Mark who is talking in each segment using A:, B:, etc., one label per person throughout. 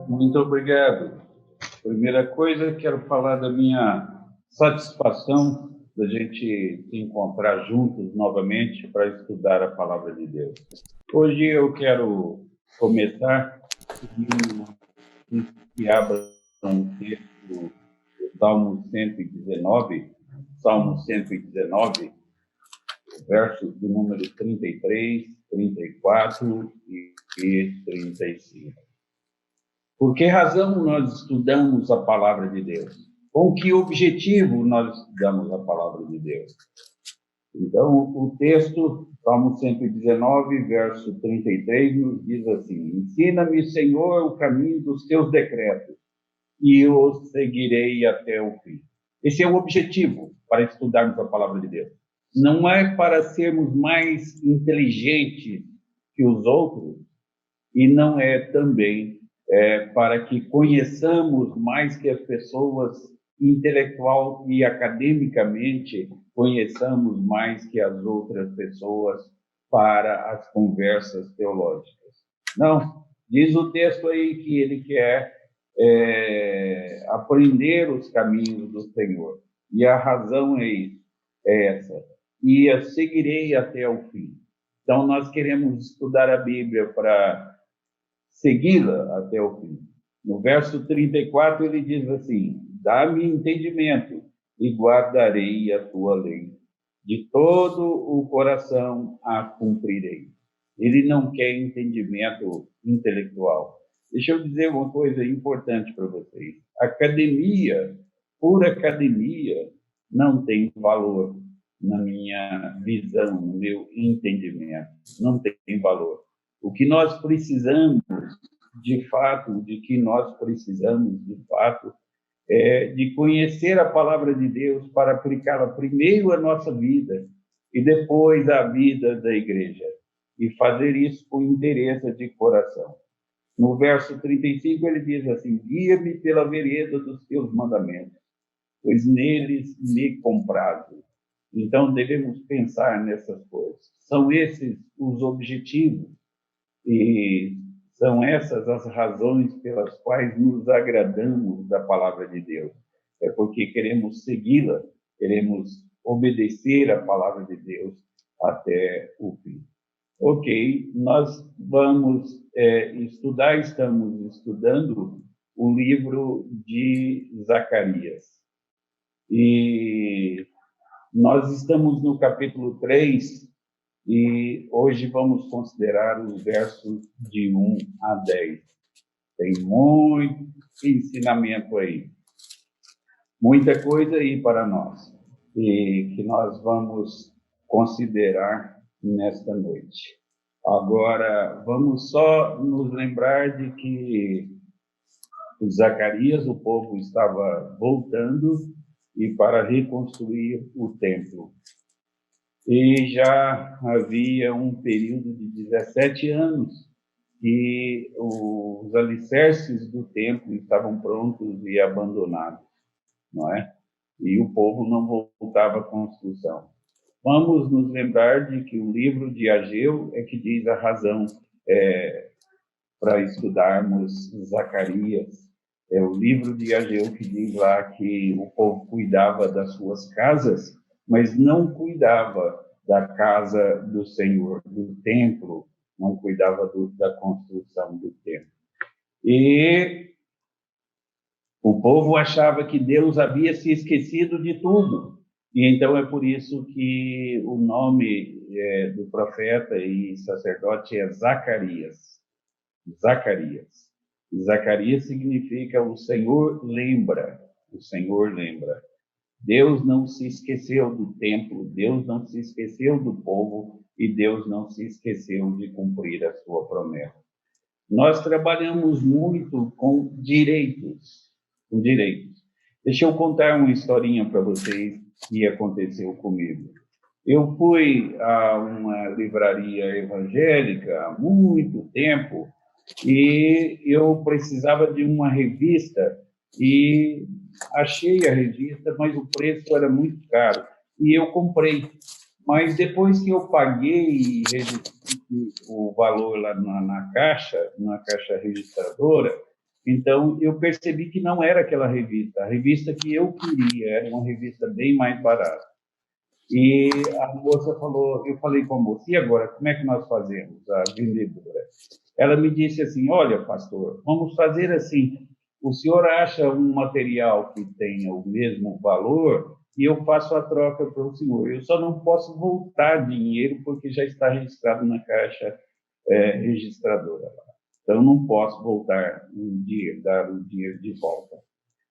A: Muito obrigado. Primeira coisa, quero falar da minha satisfação da gente se encontrar juntos novamente para estudar a Palavra de Deus. Hoje eu quero começar pedindo que abra um texto do Salmo 119, versos de número 33, 34 e 35. Por que razão nós estudamos a Palavra de Deus? Com que objetivo nós estudamos a Palavra de Deus? Então, o texto, Salmo 119, verso 33, nos diz assim: Ensina-me, Senhor, o caminho dos teus decretos, e eu os seguirei até o fim. Esse é o objetivo para estudarmos a Palavra de Deus. Não é para sermos mais inteligentes que os outros, e não é também para que conheçamos mais que as pessoas, intelectual e academicamente, conheçamos mais que as outras pessoas para as conversas teológicas. Não, diz o texto aí que ele quer aprender os caminhos do Senhor. E a razão é essa. E a seguirei até o fim. Então, nós queremos estudar a Bíblia para segui-la até o fim. No verso 34, ele diz assim: Dá-me entendimento e guardarei a tua lei. De todo o coração a cumprirei. Ele não quer entendimento intelectual. Deixa eu dizer uma coisa importante para vocês. Academia, por academia, não tem valor na minha visão, no meu entendimento. Não tem valor. O que nós precisamos, de fato, é de conhecer a Palavra de Deus para aplicá-la primeiro à nossa vida e depois à vida da igreja. E fazer isso com interesse de coração. No verso 35, ele diz assim: Guia-me pela vereda dos teus mandamentos, pois neles me comprazo. Então, devemos pensar nessas coisas. São esses os objetivos e são essas as razões pelas quais nos agradamos da Palavra de Deus. É porque queremos segui-la, queremos obedecer a Palavra de Deus até o fim. Ok, nós vamos estamos estudando o livro de Zacarias. E nós estamos no capítulo 3, e hoje vamos considerar os versos de 1 a 10. Tem muito ensinamento aí, muita coisa aí para nós, e que nós vamos considerar nesta noite. Agora, vamos só nos lembrar de que Zacarias, o povo estava voltando e para reconstruir o templo. E já havia um período de 17 anos que os alicerces do templo estavam prontos e abandonados, não é? E o povo não voltava à construção. Vamos nos lembrar de que o livro de Ageu é que diz a razão para estudarmos Zacarias. É o livro de Ageu que diz lá que o povo cuidava das suas casas, mas não cuidava da casa do Senhor, do templo, não cuidava da construção do templo. E o povo achava que Deus havia se esquecido de tudo. E então é por isso que o nome do profeta e sacerdote é Zacarias. Zacarias. Zacarias significa o Senhor lembra. O Senhor lembra. Deus não se esqueceu do templo, Deus não se esqueceu do povo e Deus não se esqueceu de cumprir a sua promessa. Nós trabalhamos muito com direitos. Deixa eu contar uma historinha para vocês que aconteceu comigo. Eu fui a uma livraria evangélica há muito tempo e eu precisava de uma revista e achei a revista, mas o preço era muito caro e eu comprei. Mas depois que eu paguei e registrei o valor lá na caixa registradora, Então, eu percebi que não era aquela revista. A revista que eu queria era uma revista bem mais barata. E a moça falou, eu falei com a moça, e agora, como é que nós fazemos, a vendedora? Ela me disse assim, olha, pastor, vamos fazer assim, o senhor acha um material que tenha o mesmo valor e eu faço a troca para o senhor. Eu só não posso voltar dinheiro porque já está registrado na caixa registradora. Então, não posso voltar o dinheiro, dar o dinheiro de volta.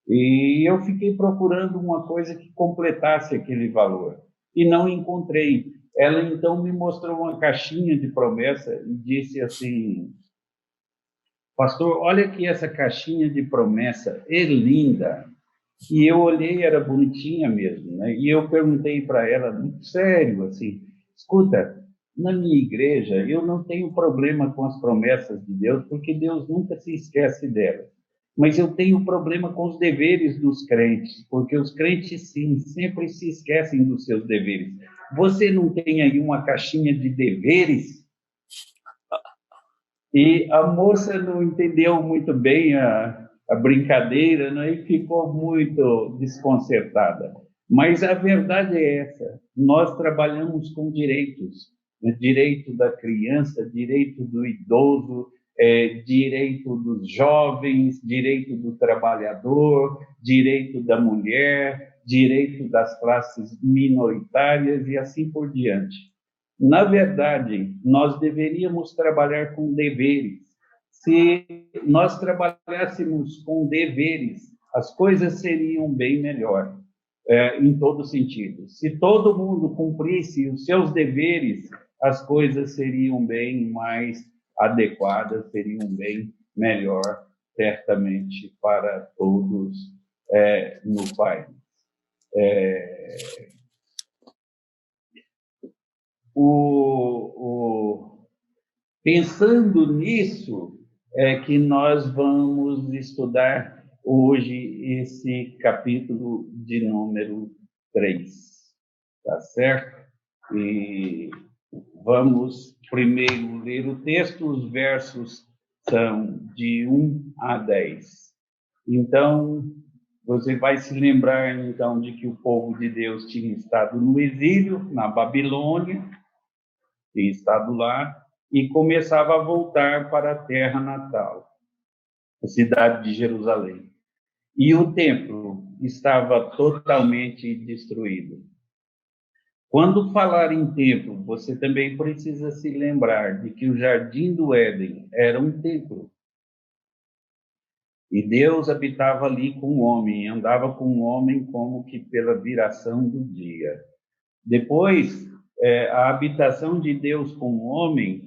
A: E eu fiquei procurando uma coisa que completasse aquele valor e não encontrei. Ela então me mostrou uma caixinha de promessa e disse assim: pastor, olha aqui essa caixinha de promessa, é linda. E eu olhei, era bonitinha mesmo, né? E eu perguntei para ela, sério, assim, escuta, na minha igreja eu não tenho problema com as promessas de Deus, porque Deus nunca se esquece delas. Mas eu tenho problema com os deveres dos crentes, porque os crentes, sim, sempre se esquecem dos seus deveres. Você não tem aí uma caixinha de deveres? E a moça não entendeu muito bem a brincadeira, né? E ficou muito desconcertada. Mas a verdade é essa: nós trabalhamos com direitos, né? Direito da criança, direito do idoso, direito dos jovens, direito do trabalhador, direito da mulher, direito das classes minoritárias e assim por diante. Na verdade, nós deveríamos trabalhar com deveres. Se nós trabalhássemos com deveres, as coisas seriam bem melhor, em todo sentido. Se todo mundo cumprisse os seus deveres, as coisas seriam bem mais adequadas, seriam bem melhor, certamente, para todos no país. Pensando nisso, é que nós vamos estudar hoje esse capítulo de número 3, tá certo? E vamos primeiro ler o texto, os versos são de 1 a 10. Então, você vai se lembrar, então, de que o povo de Deus tinha estado no exílio, na Babilônia, tinha estado lá, e começava a voltar para a terra natal, a cidade de Jerusalém. E o templo estava totalmente destruído. Quando falar em templo, você também precisa se lembrar de que o Jardim do Éden era um templo. E Deus habitava ali com o homem, andava com o homem como que pela viração do dia. Depois, a habitação de Deus com o homem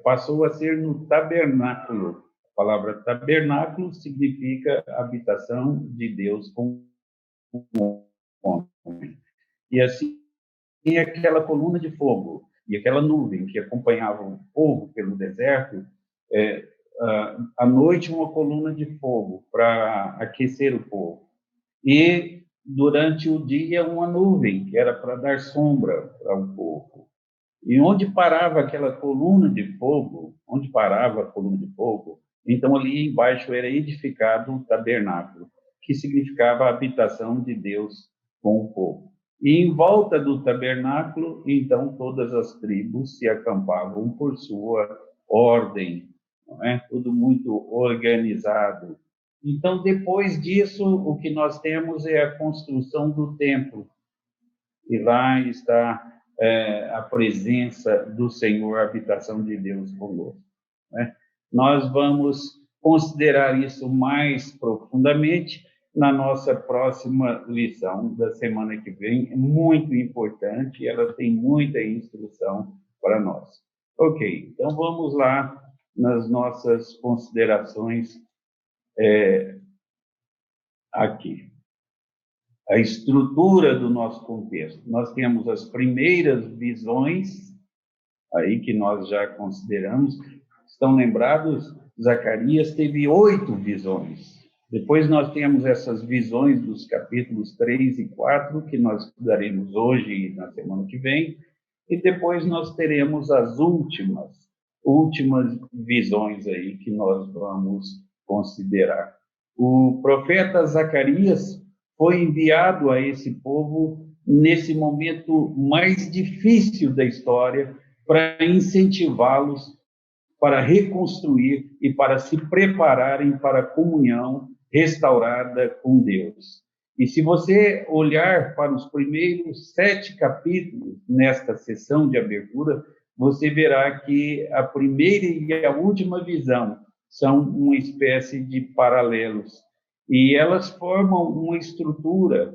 A: passou a ser no tabernáculo. A palavra tabernáculo significa habitação de Deus com o homem. E assim, aquela coluna de fogo e aquela nuvem que acompanhava o povo pelo deserto, à noite uma coluna de fogo para aquecer o povo. E durante o dia uma nuvem, que era para dar sombra para o povo. E onde parava aquela coluna de fogo, então ali embaixo era edificado um tabernáculo, que significava a habitação de Deus com o povo. E em volta do tabernáculo, então todas as tribos se acampavam por sua ordem, não é? Tudo muito organizado. Então, depois disso, o que nós temos é a construção do templo. E lá está a presença do Senhor, a habitação de Deus conosco, né? Nós vamos considerar isso mais profundamente na nossa próxima lição da semana que vem. É muito importante, ela tem muita instrução para nós. Ok, então vamos lá nas nossas considerações aqui. A estrutura do nosso contexto. Nós temos as primeiras visões, aí que nós já consideramos. Estão lembrados? Zacarias teve 8 visões. Depois nós temos essas visões dos capítulos 3 e 4, que nós estudaremos hoje e na semana que vem. E depois nós teremos as últimas visões aí que nós vamos considerar. O profeta Zacarias foi enviado a esse povo nesse momento mais difícil da história para incentivá-los para reconstruir e para se prepararem para a comunhão restaurada com Deus. E se você olhar para os primeiros 7 capítulos nesta sessão de abertura, você verá que a primeira e a última visão são uma espécie de paralelos. E elas formam uma estrutura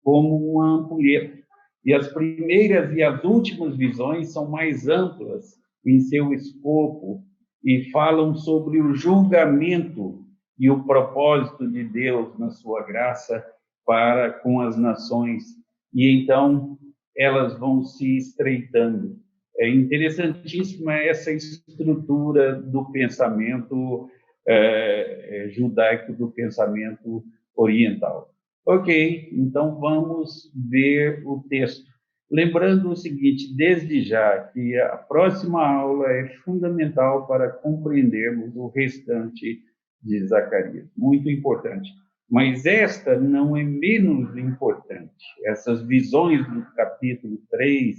A: como uma ampulheta. E as primeiras e as últimas visões são mais amplas em seu escopo e falam sobre o julgamento e o propósito de Deus na sua graça para com as nações. E então elas vão se estreitando. É interessantíssima essa estrutura do pensamento judaico, do pensamento oriental. Ok, então vamos ver o texto. Lembrando o seguinte, desde já, que a próxima aula é fundamental para compreendermos o restante de Zacarias. Muito importante. Mas esta não é menos importante. Essas visões do capítulo 3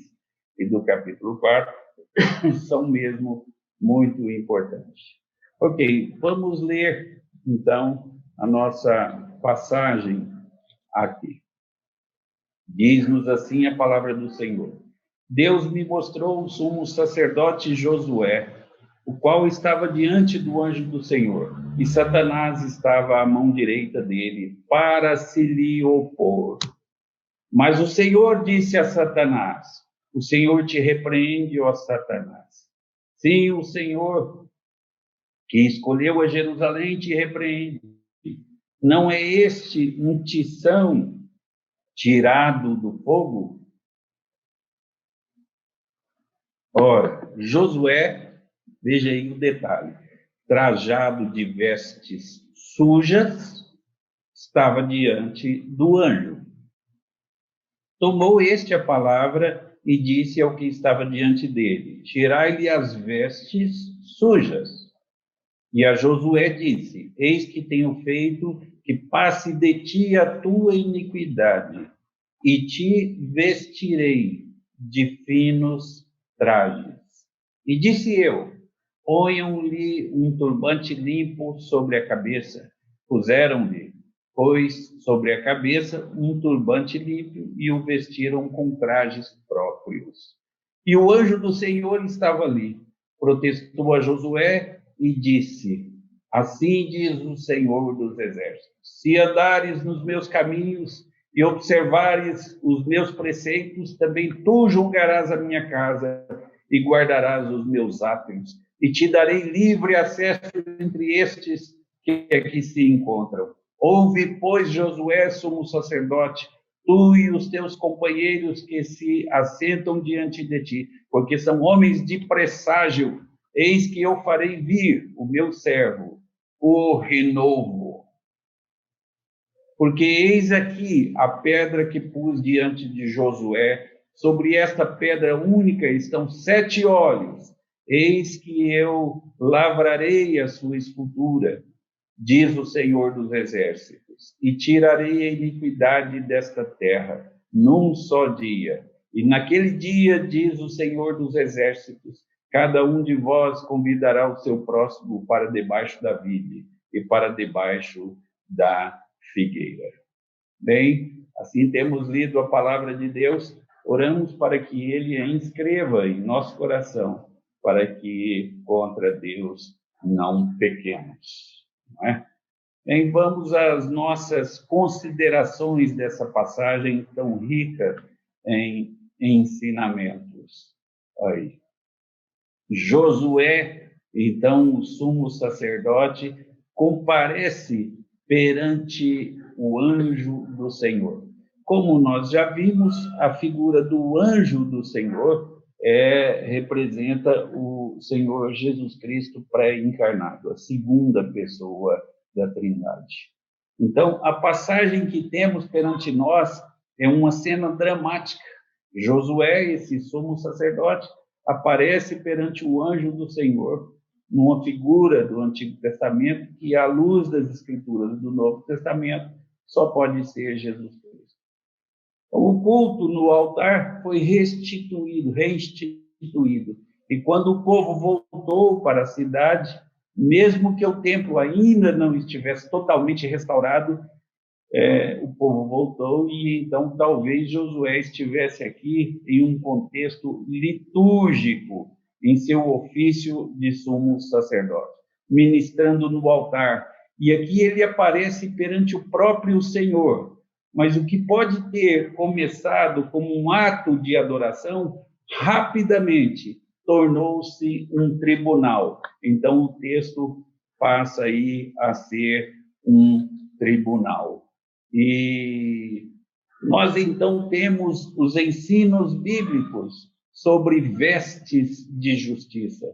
A: e do capítulo 4 são mesmo muito importantes. Ok, vamos ler, então, a nossa passagem aqui. Diz-nos assim a palavra do Senhor. Deus me mostrou o sumo sacerdote Josué, o qual estava diante do anjo do Senhor, e Satanás estava à mão direita dele, para se lhe opor. Mas o Senhor disse a Satanás, o Senhor te repreende, ó Satanás. Sim, o Senhor, que escolheu a Jerusalém, te repreende. Não é este um tição tirado do fogo? Ora, Josué, veja aí o detalhe, trajado de vestes sujas, estava diante do anjo. Tomou este a palavra e disse ao que estava diante dele, tirai-lhe as vestes sujas. E a Josué disse, eis que tenho feito que passe de ti a tua iniquidade, e te vestirei de finos trajes. E disse eu, ponham-lhe um turbante limpo sobre a cabeça. Puseram-lhe, pois, sobre a cabeça um turbante limpo e o vestiram com trajes próprios. E o anjo do Senhor estava ali, protestou a Josué e disse, assim diz o Senhor dos Exércitos, se andares nos meus caminhos e observares os meus preceitos, também tu julgarás a minha casa e guardarás os meus átrios, e te darei livre acesso entre estes que aqui se encontram. Ouve, pois, Josué, sumo sacerdote, tu e os teus companheiros que se assentam diante de ti, porque são homens de presságio. Eis que eu farei vir o meu servo, o renovo. Porque eis aqui a pedra que pus diante de Josué, sobre esta pedra única estão 7 olhos. Eis que eu lavrarei a sua escultura, diz o Senhor dos Exércitos, e tirarei a iniquidade desta terra num só dia. E naquele dia, diz o Senhor dos Exércitos, cada um de vós convidará o seu próximo para debaixo da vide e para debaixo da figueira. Bem, assim temos lido a palavra de Deus, oramos para que Ele a inscreva em nosso coração, para que contra Deus não pequemos. Não é? Bem, vamos às nossas considerações dessa passagem tão rica em ensinamentos. Aí. Josué, então, o sumo sacerdote, comparece perante o anjo do Senhor. Como nós já vimos, a figura do anjo do Senhor representa o Senhor Jesus Cristo pré-encarnado, a segunda pessoa da Trindade. Então, a passagem que temos perante nós é uma cena dramática. Josué, esse sumo sacerdote, aparece perante o anjo do Senhor numa figura do Antigo Testamento que, à luz das Escrituras do Novo Testamento, só pode ser Jesus Cristo. O culto no altar foi reinstituído. E quando o povo voltou para a cidade, mesmo que o templo ainda não estivesse totalmente restaurado, o povo voltou, e então talvez Josué estivesse aqui em um contexto litúrgico, em seu ofício de sumo sacerdote, ministrando no altar. E aqui ele aparece perante o próprio Senhor. Mas o que pode ter começado como um ato de adoração, rapidamente tornou-se um tribunal. Então o texto passa aí a ser um tribunal. E nós, então, temos os ensinos bíblicos sobre vestes de justiça.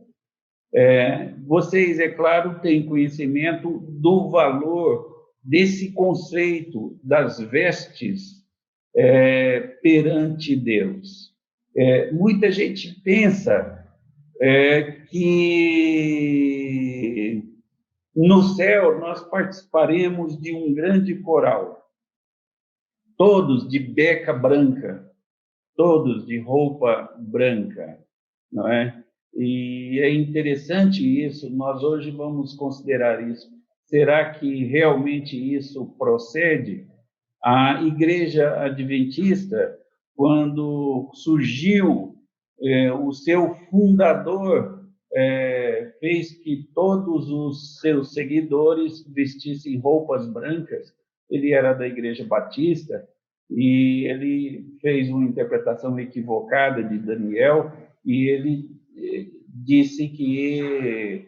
A: Vocês, é claro, têm conhecimento do valor desse conceito das vestes perante Deus. Muita gente pensa que no céu nós participaremos de um grande coral, todos de beca branca, todos de roupa branca, não é? E é interessante isso, nós hoje vamos considerar isso. Será que realmente isso procede? A Igreja Adventista, quando surgiu, o seu fundador fez que todos os seus seguidores vestissem roupas brancas. Ele era da Igreja Batista, e ele fez uma interpretação equivocada de Daniel, e ele disse que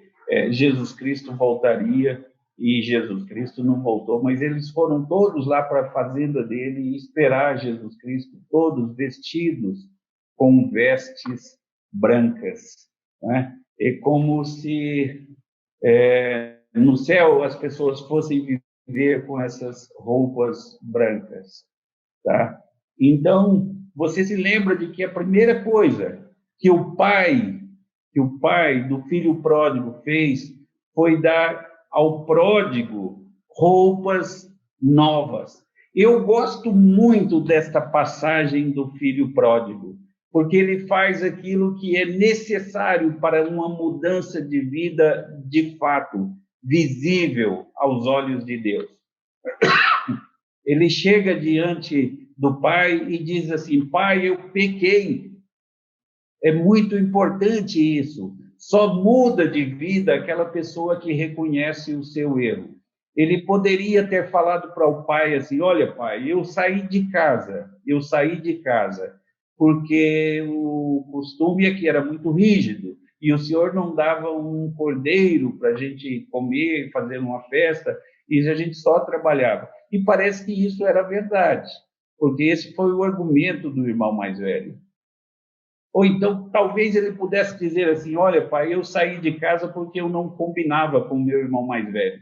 A: Jesus Cristo voltaria, e Jesus Cristo não voltou, mas eles foram todos lá para a fazenda dele esperar Jesus Cristo, todos vestidos com vestes brancas, né? É como se no céu as pessoas fossem viver com essas roupas brancas, tá? Então, você se lembra de que a primeira coisa que o pai do filho pródigo fez foi dar ao pródigo roupas novas. Eu gosto muito desta passagem do filho pródigo, porque ele faz aquilo que é necessário para uma mudança de vida de fato, visível aos olhos de Deus. Ele chega diante do pai e diz assim: pai, eu pequei. É muito importante isso. Só muda de vida aquela pessoa que reconhece o seu erro. Ele poderia ter falado para o pai assim: olha, pai, eu saí de casa, porque o costume aqui era muito rígido, e o senhor não dava um cordeiro para a gente comer, fazer uma festa, e a gente só trabalhava. E parece que isso era verdade, porque esse foi o argumento do irmão mais velho. Ou então, talvez ele pudesse dizer assim: olha, pai, eu saí de casa porque eu não combinava com o meu irmão mais velho.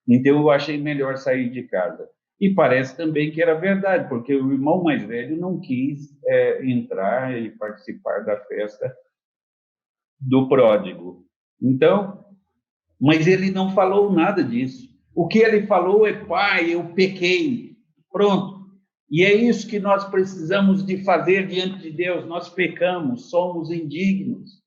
A: Então, eu achei melhor sair de casa. E parece também que era verdade, porque o irmão mais velho não quis entrar e participar da festa do pródigo. Então, mas ele não falou nada disso. O que ele falou é: pai, eu pequei. Pronto. E é isso que nós precisamos de fazer diante de Deus. Nós pecamos, somos indignos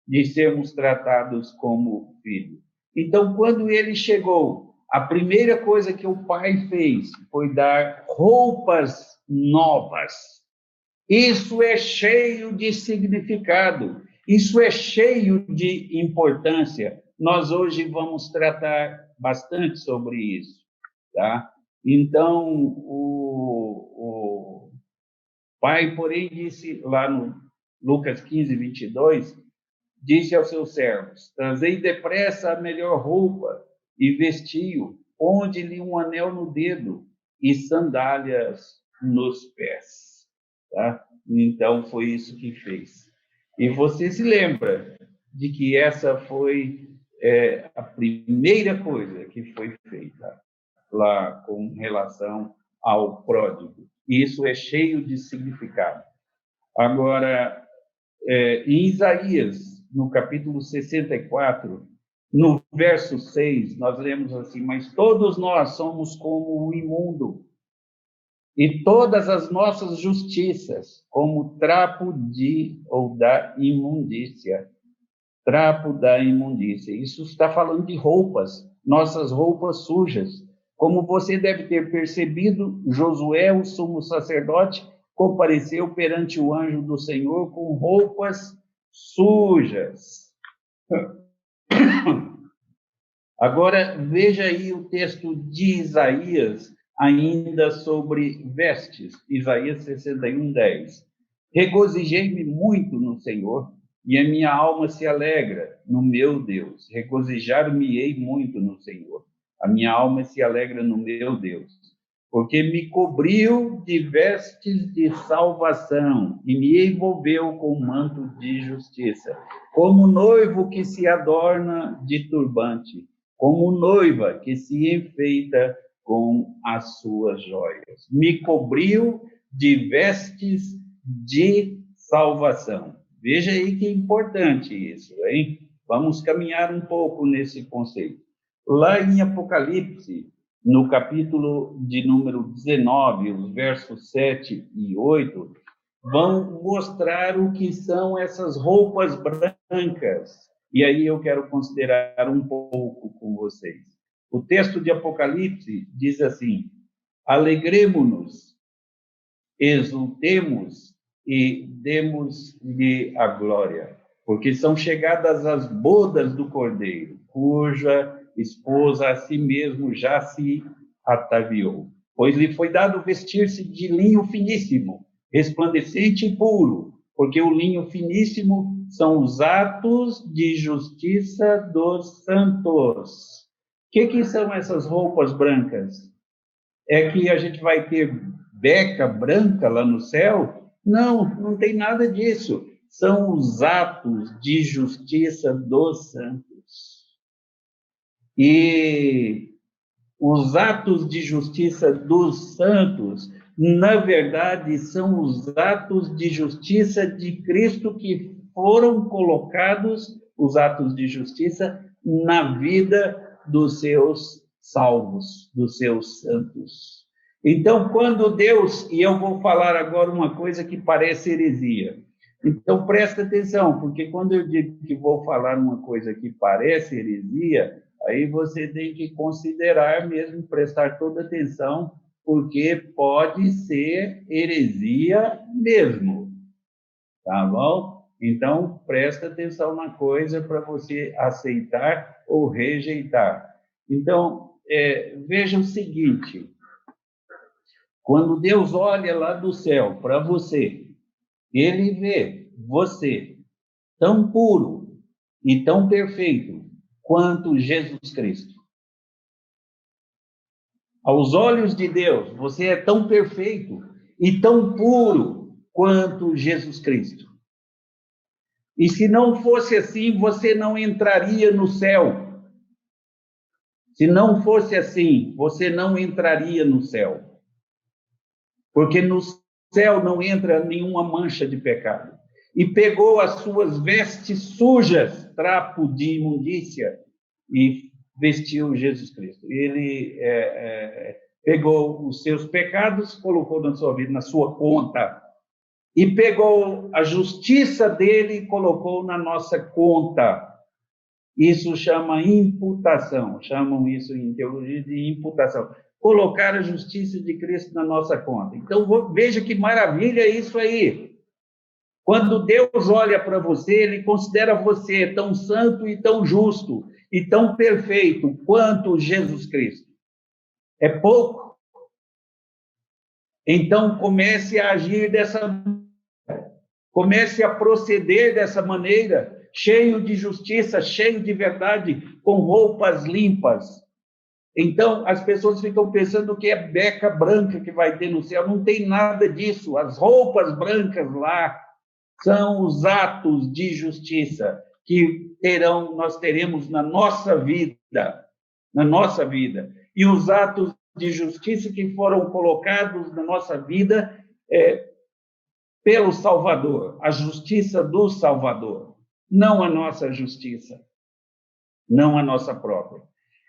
A: de sermos tratados como filhos. Então, quando ele chegou, a primeira coisa que o pai fez foi dar roupas novas. Isso é cheio de significado, isso é cheio de importância. Nós hoje vamos tratar bastante sobre isso, tá? Então, o pai, porém, disse lá no Lucas 15, 22, disse aos seus servos: trazei depressa a melhor roupa e vestiu, ponde-lhe um anel no dedo e sandálias nos pés. Tá? Então, foi isso que fez. E você se lembra de que essa foi a primeira coisa que foi feita lá com relação ao pródigo. Isso é cheio de significado. Agora, em Isaías no capítulo 64, no verso 6, nós lemos assim: mas todos nós somos como o imundo, e todas as nossas justiças como trapo de ou da imundícia. Trapo da imundícia. Isso está falando de roupas, nossas roupas sujas. Como você deve ter percebido, Josué, o sumo sacerdote, compareceu perante o anjo do Senhor com roupas sujas. Agora, veja aí o texto de Isaías, ainda sobre vestes. Isaías 61, 10. Regozijei-me muito no Senhor, e a minha alma se alegra no meu Deus. Regozijar-me-ei muito no Senhor. A minha alma se alegra no meu Deus. Porque me cobriu de vestes de salvação e me envolveu com manto de justiça, como noivo que se adorna de turbante, como noiva que se enfeita com as suas joias. Me cobriu de vestes de salvação. Veja aí que importante isso, hein? Vamos caminhar um pouco nesse conceito. Lá em Apocalipse, no capítulo de número 19, os versos 7 e 8, vão mostrar o que são essas roupas brancas. E aí eu quero considerar um pouco com vocês. O texto de Apocalipse diz assim: alegremo-nos, exultemos e demos-lhe a glória, porque são chegadas as bodas do Cordeiro, cuja esposa a si mesmo já se ataviou. Pois lhe foi dado vestir-se de linho finíssimo, resplandecente e puro, porque o linho finíssimo são os atos de justiça dos santos. O que são essas roupas brancas? É que a gente vai ter beca branca lá no céu? Não, não tem nada disso. São os atos de justiça dos santos. E os atos de justiça dos santos, na verdade, são os atos de justiça de Cristo que foram colocados, os atos de justiça, na vida dos seus salvos, dos seus santos. Então, quando Deus, e eu vou falar agora uma coisa que parece heresia, então presta atenção, porque quando eu digo que vou falar uma coisa que parece heresia, aí você tem que considerar mesmo, prestar toda atenção, porque pode ser heresia mesmo, tá bom? Então, presta atenção na coisa para você aceitar ou rejeitar. Então, veja o seguinte, quando Deus olha lá do céu para você, ele vê você tão puro e tão perfeito quanto Jesus Cristo. Aos olhos de Deus, você é tão perfeito e tão puro quanto Jesus Cristo. E se não fosse assim, você não entraria no céu. Se não fosse assim, você não entraria no céu. Porque no céu não entra nenhuma mancha de pecado. E pegou as suas vestes sujas, trapo de imundícia, e vestiu Jesus Cristo. Ele pegou os seus pecados, colocou na sua vida, na sua conta, e pegou a justiça dele e colocou na nossa conta. Isso chama imputação, chamam isso em teologia de imputação. Colocar a justiça de Cristo na nossa conta. Então, veja que maravilha isso aí. Quando Deus olha para você, ele considera você tão santo e tão justo e tão perfeito quanto Jesus Cristo. É pouco. Então, comece a agir dessa maneira. Comece a proceder dessa maneira, cheio de justiça, cheio de verdade, com roupas limpas. Então, as pessoas ficam pensando que é beca branca que vai ter no céu. Não tem nada disso. As roupas brancas lá são os atos de justiça que nós teremos na nossa vida, E os atos de justiça que foram colocados na nossa vida pelo Salvador, a justiça do Salvador. não a nossa justiça, não a nossa própria.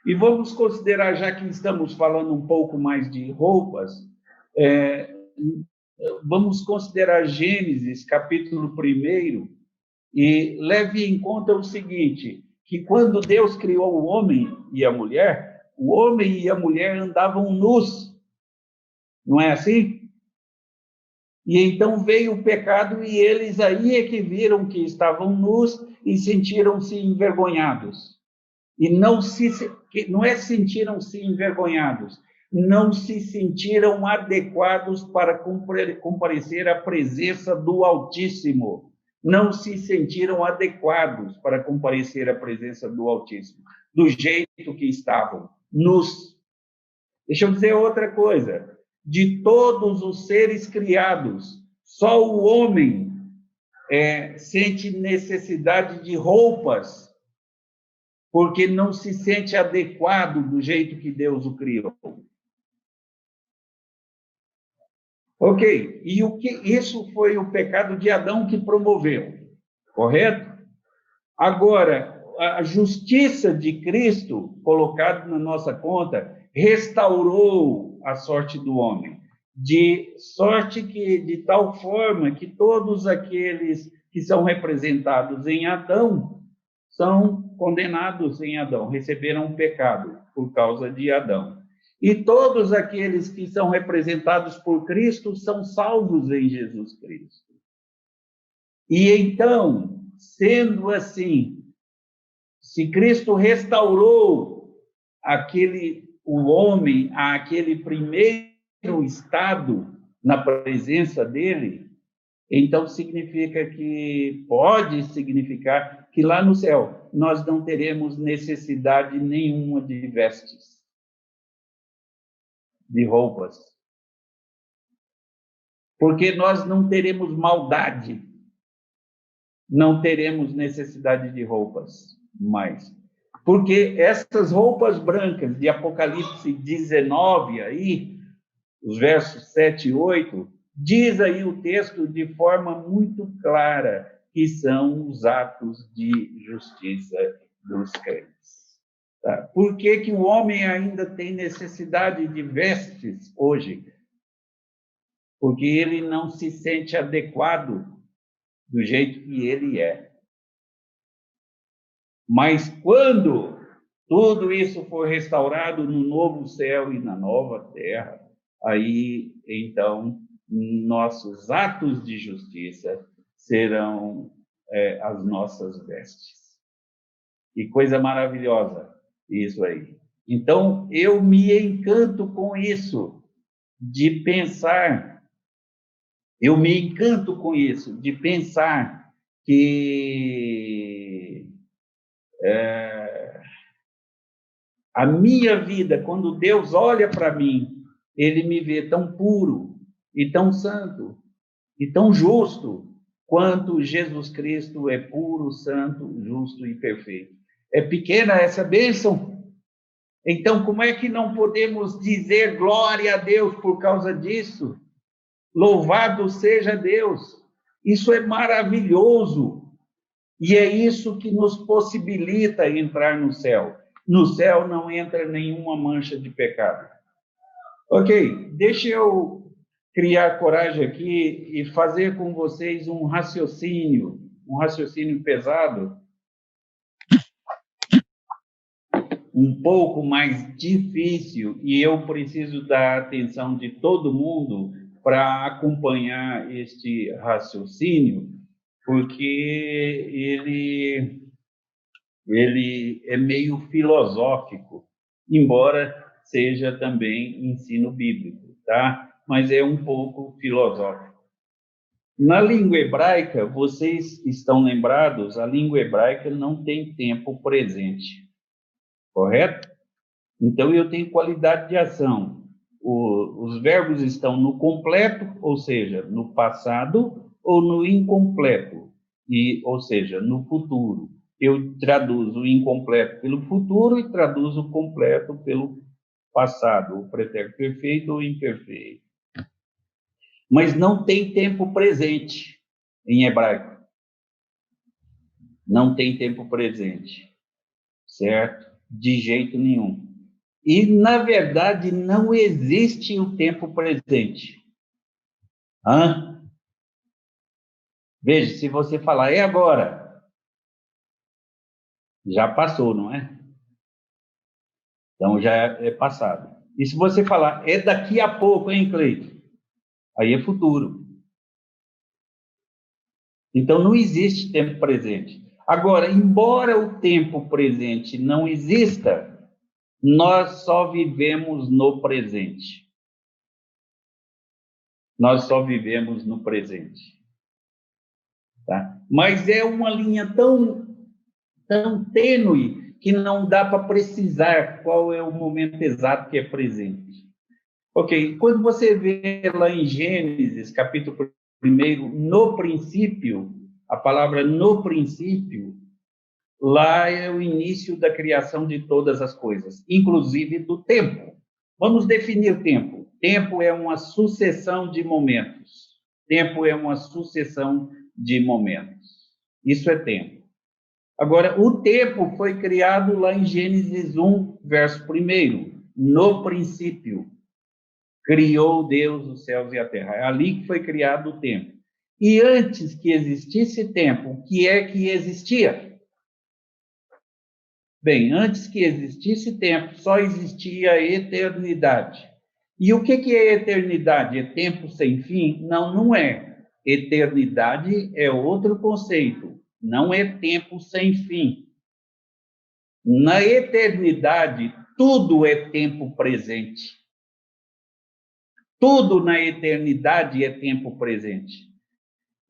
A: E vamos considerar, já que estamos falando um pouco mais de roupas, vamos considerar Gênesis, capítulo 1, e leve em conta o seguinte, que quando Deus criou o homem e a mulher andavam nus, não é assim? E então veio o pecado e eles aí é que viram que estavam nus e sentiram-se envergonhados. E não é sentiram-se envergonhados, não se sentiram adequados para comparecer à presença do Altíssimo. Não se sentiram adequados para comparecer à presença do Altíssimo, do jeito que estavam, nus. Deixa eu dizer outra coisa. De todos os seres criados, só o homem sente necessidade de roupas, porque não se sente adequado do jeito que Deus o criou. Ok, e isso foi o pecado de Adão que promoveu, correto? Agora, a justiça de Cristo, colocada na nossa conta, restaurou a sorte do homem, de sorte que, de tal forma que todos aqueles que são representados em Adão são condenados em Adão, receberam o pecado por causa de Adão. E todos aqueles que são representados por Cristo são salvos em Jesus Cristo. E então, sendo assim, se Cristo restaurou o homem àquele primeiro estado na presença dele, então pode significar que lá no céu nós não teremos necessidade nenhuma de vestes, de roupas, porque nós não teremos maldade, não teremos necessidade de roupas mais. Porque essas roupas brancas de Apocalipse 19, aí, os versos 7 e 8, diz aí o texto de forma muito clara que são os atos de justiça dos crentes. Tá? Por que o homem ainda tem necessidade de vestes hoje? Porque ele não se sente adequado do jeito que ele é. Mas quando tudo isso for restaurado no novo céu e na nova terra, aí, então, nossos atos de justiça serão as nossas vestes. Que coisa maravilhosa isso aí. Então, eu me encanto com isso, de pensar, que a minha vida, quando Deus olha para mim, ele me vê tão puro e tão santo e tão justo quanto Jesus Cristo é puro, santo, justo e perfeito. É pequena essa bênção? Então, como é que não podemos dizer glória a Deus por causa disso? Louvado seja Deus! Isso é maravilhoso. E é isso que nos possibilita entrar no céu. No céu não entra nenhuma mancha de pecado. Ok, deixa eu criar coragem aqui e fazer com vocês um raciocínio pesado, um pouco mais difícil, e eu preciso da atenção de todo mundo para acompanhar este raciocínio, porque ele é meio filosófico, embora seja também ensino bíblico, tá? Mas é um pouco filosófico. Na língua hebraica, vocês estão lembrados, a língua hebraica não tem tempo presente, correto? Então, eu tenho qualidade de ação. Os verbos estão no completo, ou seja, no passado, ou no incompleto, ou seja, no futuro. Eu traduzo o incompleto pelo futuro e traduzo o completo pelo passado, o pretérito perfeito ou imperfeito. Mas não tem tempo presente em hebraico. Não tem tempo presente, certo? De jeito nenhum. E, na verdade, não existe o tempo presente. Hã? Veja, se você falar, é agora, já passou, não é? Então, já é passado. E se você falar, é daqui a pouco, hein, Cleiton? Aí é futuro. Então, não existe tempo presente. Agora, embora o tempo presente não exista, nós só vivemos no presente. Nós só vivemos no presente. Tá? Mas é uma linha tão tênue que não dá para precisar qual é o momento exato que é presente. Ok, quando você vê lá em Gênesis, capítulo 1, no princípio, a palavra no princípio, lá é o início da criação de todas as coisas, inclusive do tempo. Vamos definir tempo. Tempo é uma sucessão de momentos. Tempo é uma sucessão de momentos. Isso é tempo. Agora, o tempo foi criado lá em Gênesis 1, verso 1. No princípio, criou Deus os céus e a terra. É ali que foi criado o tempo. E antes que existisse tempo, o que é que existia? Bem, antes que existisse tempo, só existia a eternidade. E o que é eternidade? É tempo sem fim? Não, não é. Eternidade é outro conceito. Não é tempo sem fim. Na eternidade, tudo é tempo presente. Tudo na eternidade é tempo presente.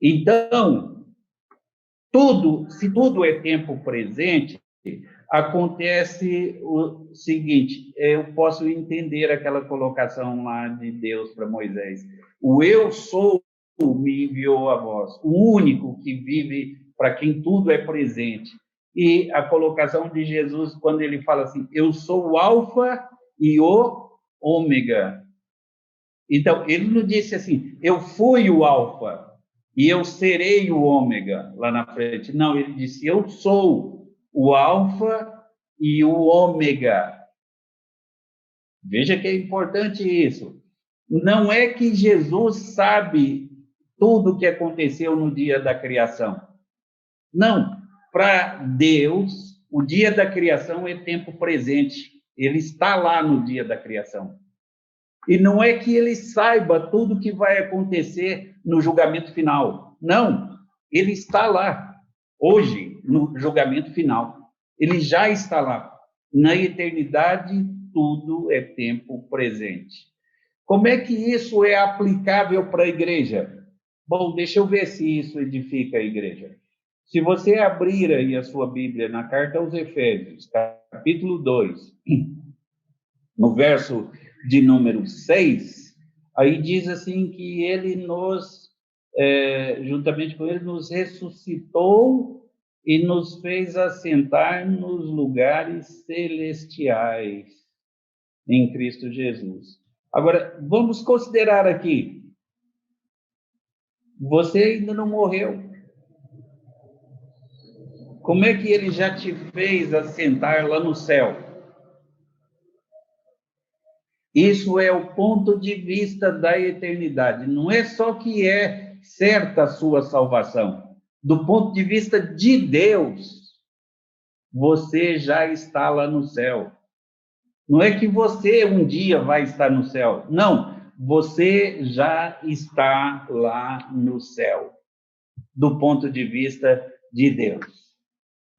A: Então, se tudo é tempo presente, acontece o seguinte, eu posso entender aquela colocação lá de Deus para Moisés. O eu sou me enviou a vós, o único que vive para quem tudo é presente. E a colocação de Jesus, quando ele fala assim, eu sou o alfa e o ômega. Então, ele não disse assim, eu fui o alfa e eu serei o ômega lá na frente. Não, ele disse, eu sou o alfa e o ômega. Veja que é importante isso. Não é que Jesus sabe tudo o que aconteceu no dia da criação. Não. Para Deus, o dia da criação é tempo presente. Ele está lá no dia da criação. E não é que ele saiba tudo o que vai acontecer no julgamento final. Não. Ele está lá, hoje, no julgamento final. Ele já está lá. Na eternidade, tudo é tempo presente. Como é que isso é aplicável para a igreja? Bom, deixa eu ver se isso edifica a igreja. Se você abrir aí a sua Bíblia na carta aos Efésios, capítulo 2, no verso de número 6, aí diz assim que ele juntamente com ele, nos ressuscitou e nos fez assentar nos lugares celestiais em Cristo Jesus. Agora, vamos considerar aqui, você ainda não morreu. Como é que ele já te fez assentar lá no céu? Isso é o ponto de vista da eternidade. Não é só que é certa a sua salvação. Do ponto de vista de Deus, você já está lá no céu. Não é que você um dia vai estar no céu. Não, você já está lá no céu. Do ponto de vista de Deus.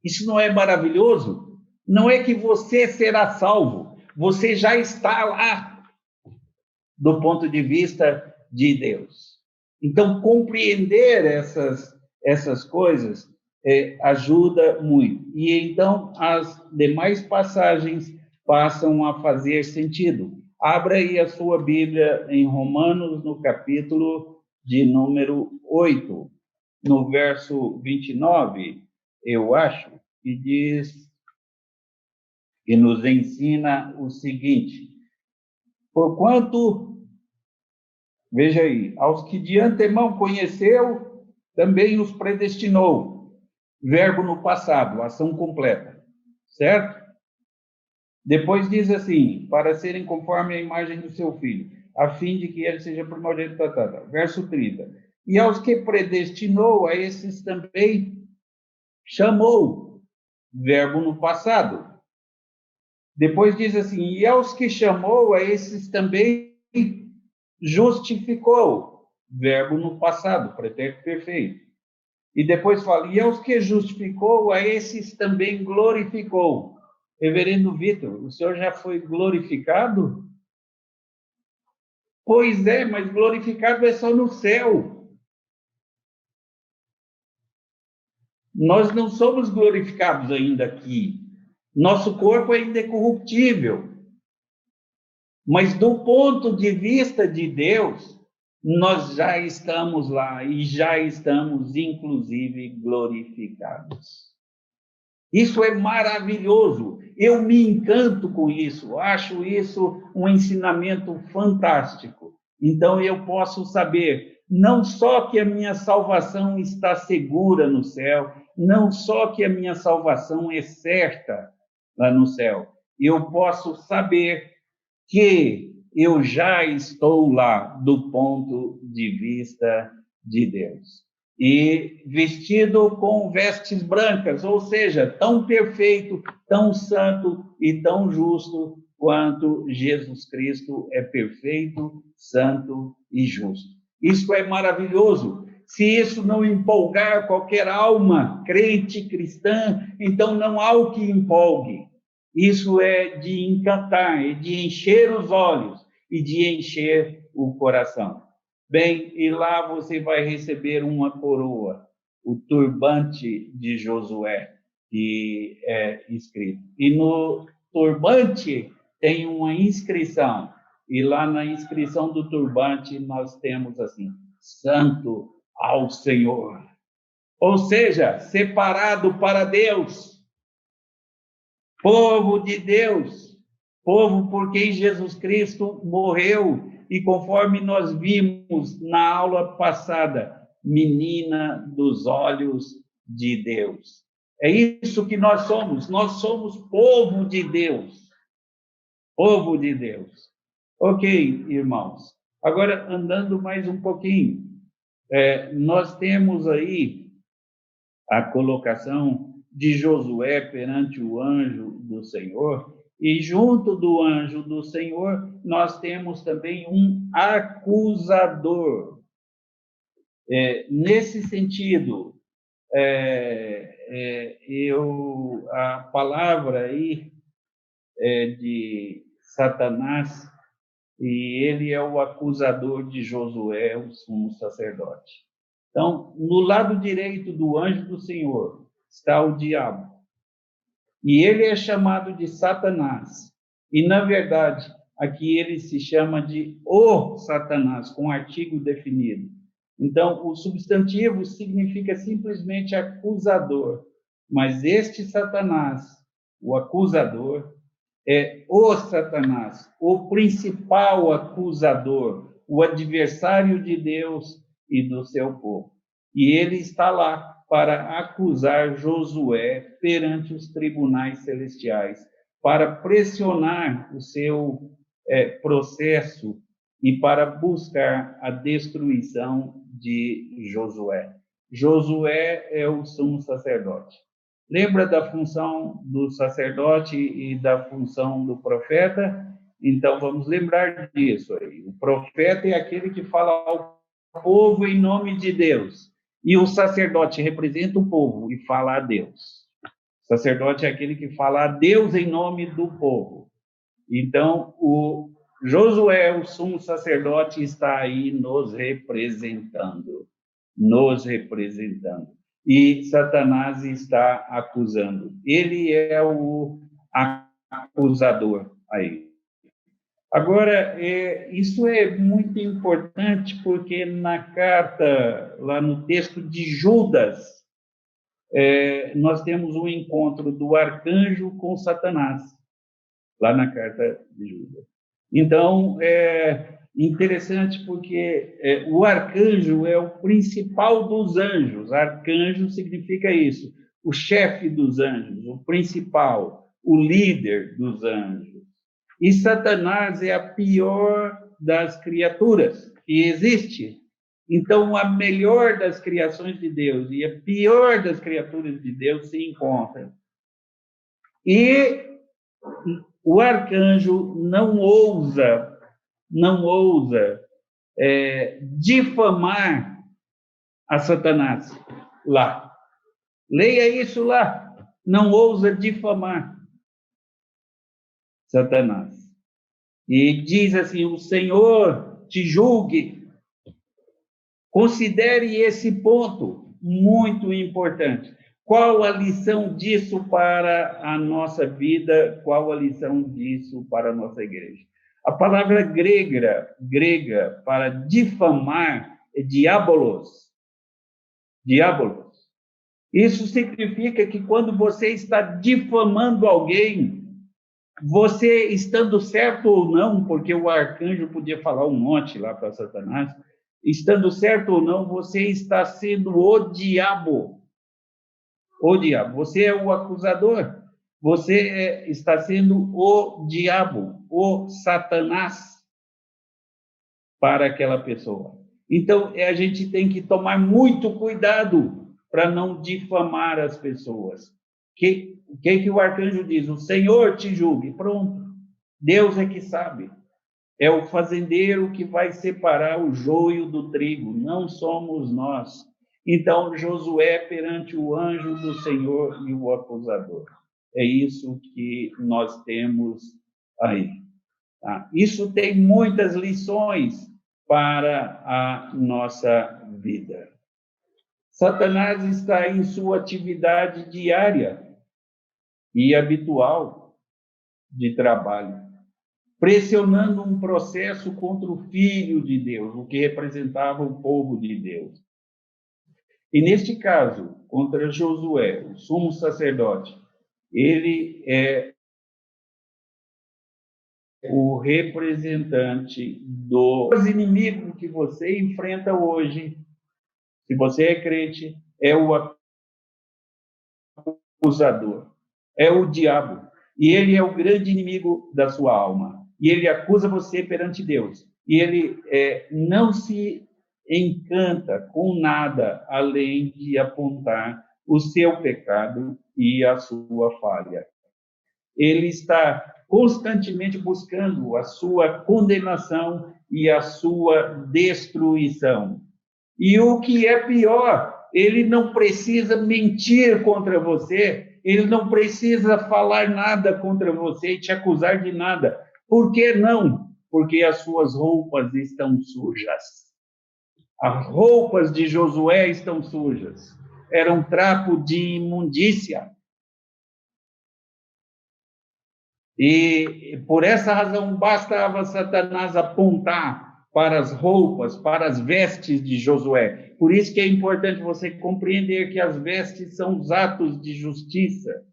A: Isso não é maravilhoso? Não é que você será salvo. Você já está lá. Do ponto de vista de Deus. Então, compreender essas coisas ajuda muito. E então, as demais passagens passam a fazer sentido. Abra aí a sua Bíblia em Romanos, no capítulo de número 8, no verso 29, eu acho, que diz, e nos ensina o seguinte: porquanto, veja aí, aos que de antemão conheceu, também os predestinou, verbo no passado, ação completa, certo? Depois diz assim, para serem conforme a imagem do seu filho, a fim de que ele seja primogênito. Verso 30. E aos que predestinou, a esses também chamou, verbo no passado. Depois diz assim, e aos que chamou, a esses também justificou, verbo no passado, pretérito perfeito. E depois fala, e aos que justificou, a esses também glorificou. Reverendo Vitor, o senhor já foi glorificado? Pois é, mas glorificado é só no céu. Nós não somos glorificados ainda aqui. Nosso corpo ainda é corruptível. Mas do ponto de vista de Deus, nós já estamos lá e já estamos, inclusive, glorificados. Isso é maravilhoso. Eu me encanto com isso. Acho isso um ensinamento fantástico. Então, eu posso saber não só que a minha salvação está segura no céu, não só que a minha salvação é certa lá no céu, eu posso saber que eu já estou lá do ponto de vista de Deus. E vestido com vestes brancas, ou seja, tão perfeito, tão santo e tão justo quanto Jesus Cristo é perfeito, santo e justo. Isso é maravilhoso. Se isso não empolgar qualquer alma crente cristã, então não há o que empolgue. Isso é de encantar, é de encher os olhos e de encher o coração. Bem, e lá você vai receber uma coroa, o turbante de Josué, que é escrito. E no turbante tem uma inscrição, e lá na inscrição do turbante nós temos assim, Santo ao Senhor. Ou seja, separado para Deus. Povo de Deus, povo por quem Jesus Cristo morreu, e conforme nós vimos na aula passada, menina dos olhos de Deus. É isso que nós somos povo de Deus. Povo de Deus. Ok, irmãos. Agora, andando mais um pouquinho, nós temos aí a colocação de Josué perante o anjo do Senhor, e junto do anjo do Senhor, nós temos também um acusador. Nesse sentido, a palavra aí é de Satanás, e ele é o acusador de Josué, o sumo sacerdote. Então, no lado direito do anjo do Senhor está o diabo. E ele é chamado de Satanás. E, na verdade, aqui ele se chama de o Satanás, com artigo definido. Então, o substantivo significa simplesmente acusador. Mas este Satanás, o acusador, é o Satanás, o principal acusador, o adversário de Deus e do seu povo. E ele está lá para acusar Josué perante os tribunais celestiais, para pressionar o seu processo e para buscar a destruição de Josué. Josué é o sumo sacerdote. Lembra da função do sacerdote e da função do profeta? Então, vamos lembrar disso aí. O profeta é aquele que fala ao povo em nome de Deus. E o sacerdote representa o povo e fala a Deus. O sacerdote é aquele que fala a Deus em nome do povo. Então, o Josué, o sumo sacerdote, está aí nos representando. Nos representando. E Satanás está acusando. Ele é o acusador aí. Agora, isso é muito importante porque na carta, lá no texto de Judas, nós temos um encontro do arcanjo com Satanás, lá na carta de Judas. Então, interessante porque o arcanjo é o principal dos anjos. Arcanjo significa isso. o chefe dos anjos, o principal, o líder dos anjos. E Satanás é a pior das criaturas que existe. Então, a melhor das criações de Deus e a pior das criaturas de Deus se encontram. E o arcanjo não ousa difamar a Satanás lá. Leia isso lá. Não ousa difamar Satanás. E diz assim: o Senhor te julgue. Considere esse ponto muito importante. Qual a lição disso para a nossa vida? Qual a lição disso para a nossa igreja? A palavra grega para difamar é diabolos. Diabolos. Isso significa que quando você está difamando alguém, você estando certo ou não, porque o arcanjo podia falar um monte lá para Satanás, estando certo ou não, você está sendo o diabo. O diabo. Você é o acusador. Você está sendo o diabo, o Satanás para aquela pessoa. Então, a gente tem que tomar muito cuidado para não difamar as pessoas. O que o arcanjo diz? O Senhor te julgue. Pronto. Deus é que sabe. É o fazendeiro que vai separar o joio do trigo, não somos nós. Então, Josué perante o anjo do Senhor e o acusador. É isso que nós temos aí. Tá? Isso tem muitas lições para a nossa vida. Satanás está em sua atividade diária e habitual de trabalho, pressionando um processo contra o Filho de Deus, o que representava o povo de Deus. E, neste caso, contra Josué, o sumo sacerdote, ele é o representante dos inimigos que você enfrenta hoje. Se você é crente, é o acusador, é o diabo. E ele é o grande inimigo da sua alma. E ele acusa você perante Deus. E ele não se encanta com nada além de apontar o seu pecado e a sua falha. Ele está constantemente buscando a sua condenação e a sua destruição. E o que é pior, ele não precisa mentir contra você, ele não precisa falar nada contra você e te acusar de nada. Por que não? Porque as suas roupas estão sujas. As roupas de Josué estão sujas. Era um trapo de imundícia. E por essa razão bastava Satanás apontar para as roupas, para as vestes de Josué. Por isso que é importante você compreender que as vestes são os atos de justiça.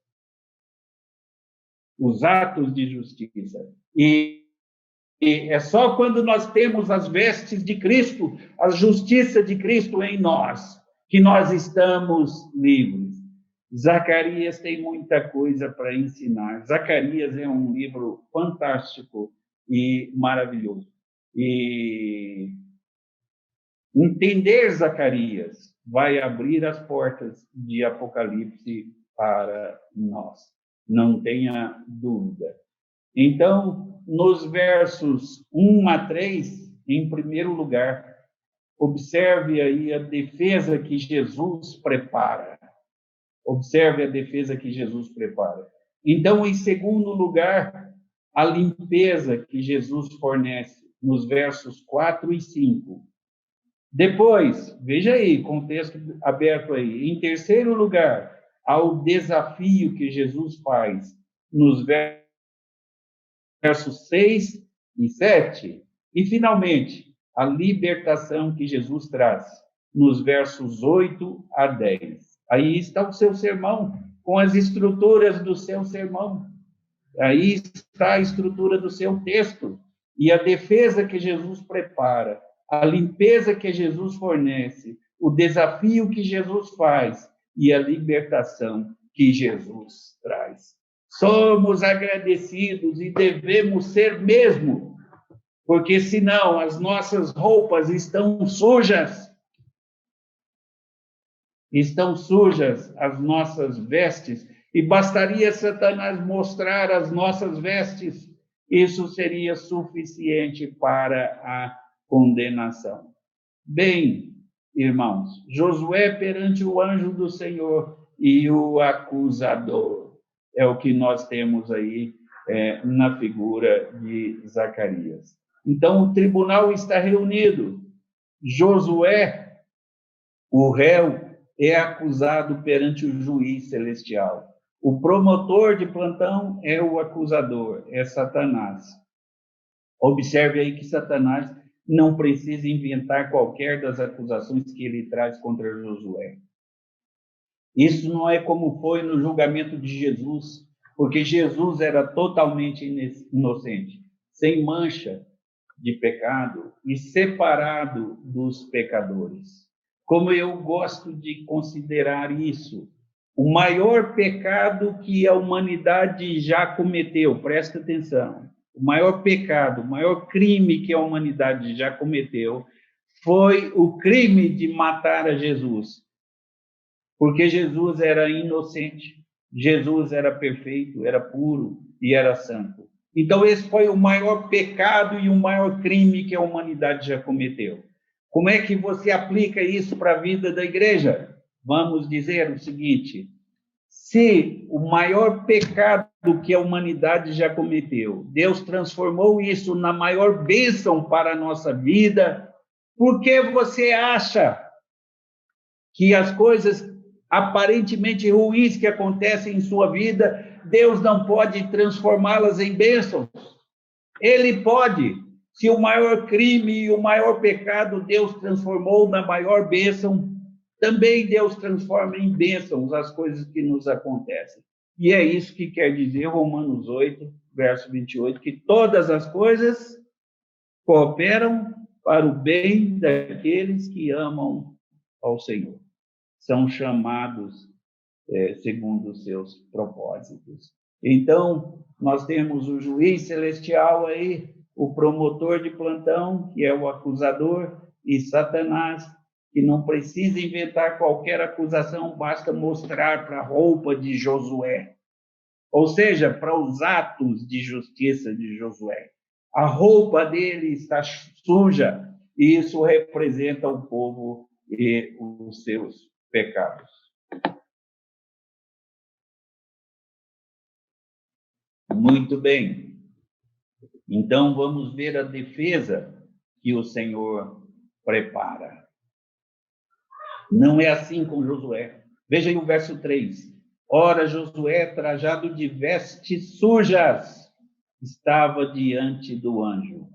A: Os atos de justiça. E é só quando nós temos as vestes de Cristo, a justiça de Cristo em nós, que nós estamos livres. Zacarias tem muita coisa para ensinar. Zacarias é um livro fantástico e maravilhoso. E entender Zacarias vai abrir as portas de Apocalipse para nós. Não tenha dúvida. Então, nos versos 1 a 3, em primeiro lugar, observe aí a defesa que Jesus prepara. Observe a defesa que Jesus prepara. Então, em segundo lugar, a limpeza que Jesus fornece, nos versos 4 e 5. Depois, veja aí, contexto aberto aí. Em terceiro lugar, ao desafio que Jesus faz, nos versos 6 e 7. E, finalmente, a libertação que Jesus traz, nos versos 8 a 10. Aí está o seu sermão, com as estruturas do seu sermão. Aí está a estrutura do seu texto. E a defesa que Jesus prepara, a limpeza que Jesus fornece, o desafio que Jesus faz e a libertação que Jesus traz. Somos agradecidos e devemos ser mesmo, porque senão as nossas roupas estão sujas as nossas vestes, e bastaria Satanás mostrar as nossas vestes, isso seria suficiente para a condenação. Bem, irmãos, Josué perante o anjo do Senhor e o acusador, é o que nós temos aí na figura de Zacarias. Então, o tribunal está reunido. Josué, o réu, é acusado perante o juiz celestial. O promotor de plantão é o acusador, é Satanás. Observe aí que Satanás não precisa inventar qualquer das acusações que ele traz contra Josué. Isso não é como foi no julgamento de Jesus, porque Jesus era totalmente inocente, sem mancha de pecado e separado dos pecadores. Como eu gosto de considerar isso, o maior pecado que a humanidade já cometeu, presta atenção, o maior pecado, o maior crime que a humanidade já cometeu foi o crime de matar a Jesus. Porque Jesus era inocente, Jesus era perfeito, era puro e era santo. Então, esse foi o maior pecado e o maior crime que a humanidade já cometeu. Como é que você aplica isso para a vida da igreja? Vamos dizer o seguinte: se o maior pecado que a humanidade já cometeu, Deus transformou isso na maior bênção para a nossa vida, por que você acha que as coisas aparentemente ruins que acontecem em sua vida, Deus não pode transformá-las em bênçãos? Ele pode. Se o maior crime e o maior pecado Deus transformou na maior bênção, também Deus transforma em bênçãos as coisas que nos acontecem. E é isso que quer dizer Romanos 8, verso 28, que todas as coisas cooperam para o bem daqueles que amam ao Senhor. São chamados segundo os seus propósitos. Então, nós temos o juiz celestial aí, o promotor de plantão, que é o acusador, e Satanás, que não precisa inventar qualquer acusação, basta mostrar para a roupa de Josué, ou seja, para os atos de justiça de Josué. A roupa dele está suja, e isso representa o povo e os seus pecados. Muito bem. Então, vamos ver a defesa que o Senhor prepara. Não é assim com Josué. Veja aí o verso 3. Ora, Josué, trajado de vestes sujas, estava diante do anjo.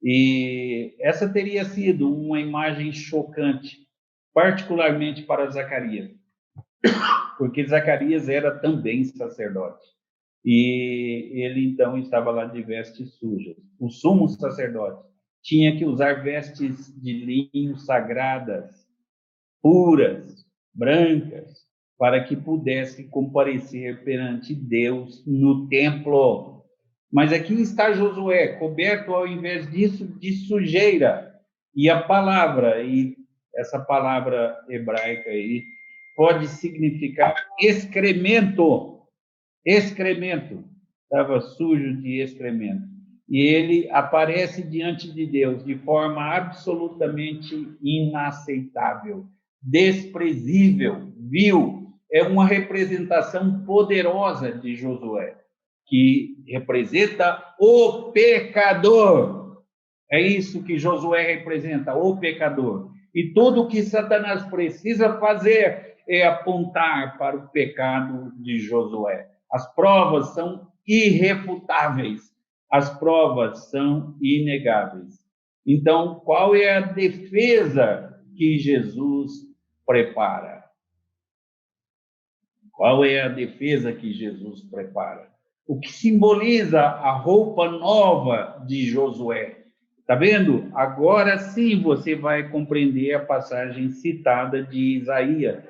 A: E essa teria sido uma imagem chocante, particularmente para Zacarias, porque Zacarias era também sacerdote. E ele, então, estava lá de vestes sujas. O sumo sacerdote tinha que usar vestes de linho sagradas, puras, brancas, para que pudesse comparecer perante Deus no templo. Mas aqui está Josué, coberto, ao invés disso, de sujeira. E a palavra, e essa palavra hebraica aí, pode significar excremento. Excremento, estava sujo de excremento. E ele aparece diante de Deus de forma absolutamente inaceitável, desprezível, vil. É uma representação poderosa de Josué, que representa o pecador. É isso que Josué representa, o pecador. E tudo o que Satanás precisa fazer é apontar para o pecado de Josué. As provas são irrefutáveis, as provas são inegáveis. Então, qual é a defesa que Jesus prepara? Qual é a defesa que Jesus prepara? O que simboliza a roupa nova de Josué? Está vendo? Agora sim você vai compreender a passagem citada de Isaías.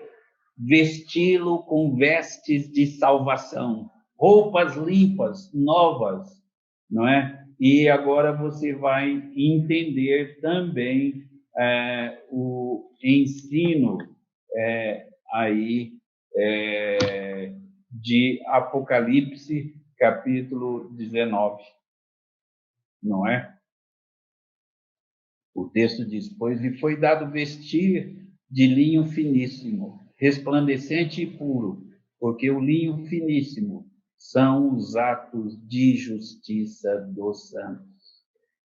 A: vesti-lo com vestes de salvação, roupas limpas, novas, não é? E agora você vai entender também o ensino aí de Apocalipse, capítulo 19, não é? O texto diz: pois lhe foi dado vestir de linho finíssimo, resplandecente e puro, porque o linho finíssimo são os atos de justiça dos santos.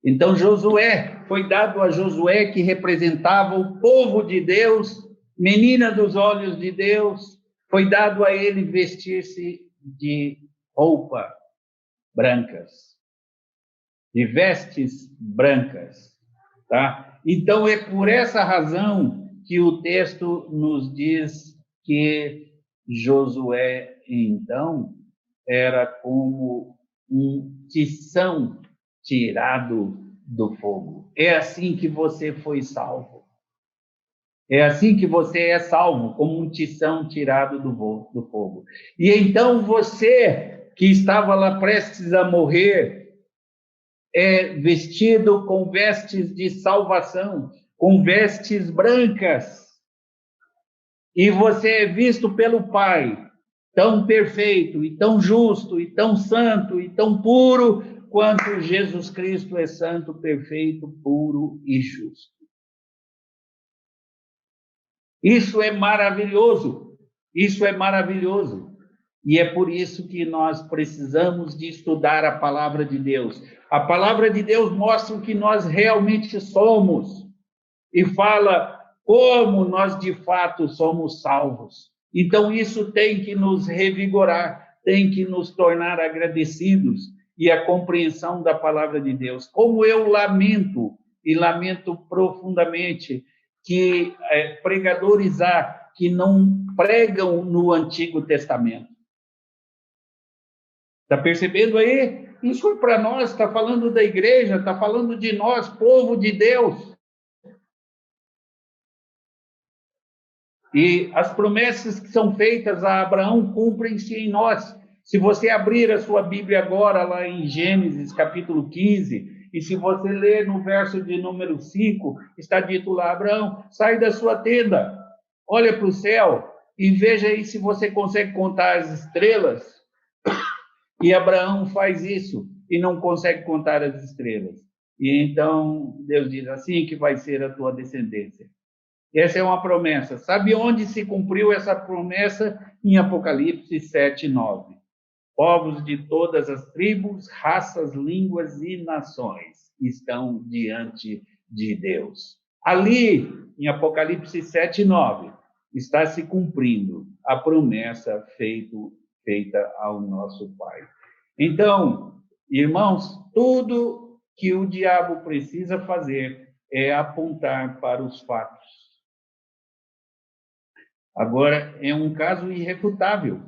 A: Então, Josué, foi dado a Josué, que representava o povo de Deus, menina dos olhos de Deus, foi dado a ele vestir-se de roupa brancas, de vestes brancas, tá? Então, é por essa razão que o texto nos diz que Josué, então, era como um tição tirado do fogo. É assim que você foi salvo. É assim que você é salvo, como um tição tirado do fogo. E então você, que estava lá prestes a morrer, é vestido com vestes de salvação, com vestes brancas. E você é visto pelo Pai, tão perfeito, e tão justo, e tão santo, e tão puro, quanto Jesus Cristo é santo, perfeito, puro e justo. Isso é maravilhoso, isso é maravilhoso. E é por isso que nós precisamos de estudar a palavra de Deus. A palavra de Deus mostra o que nós realmente somos e fala como nós de fato somos salvos. Então isso tem que nos revigorar, tem que nos tornar agradecidos, e a compreensão da palavra de Deus. Como eu lamento, e lamento profundamente, que pregadores há que não pregam no Antigo Testamento. Está percebendo aí? Isso é para nós, está falando da igreja, está falando de nós, povo de Deus. E as promessas que são feitas a Abraão cumprem-se em nós. Se você abrir a sua Bíblia agora, lá em Gênesis, capítulo 15, e se você ler no verso de número 5, está dito lá: Abraão, sai da sua tenda, olha para o céu e veja aí se você consegue contar as estrelas. E Abraão faz isso e não consegue contar as estrelas. E então Deus diz: assim que vai ser a tua descendência. Essa é uma promessa. Sabe onde se cumpriu essa promessa? Em Apocalipse 7:9. Povos de todas as tribos, raças, línguas e nações estão diante de Deus. Ali, em Apocalipse 7:9, está se cumprindo a promessa feita ao nosso Pai. Então, irmãos, tudo que o diabo precisa fazer é apontar para os fatos. Agora, é um caso irrefutável.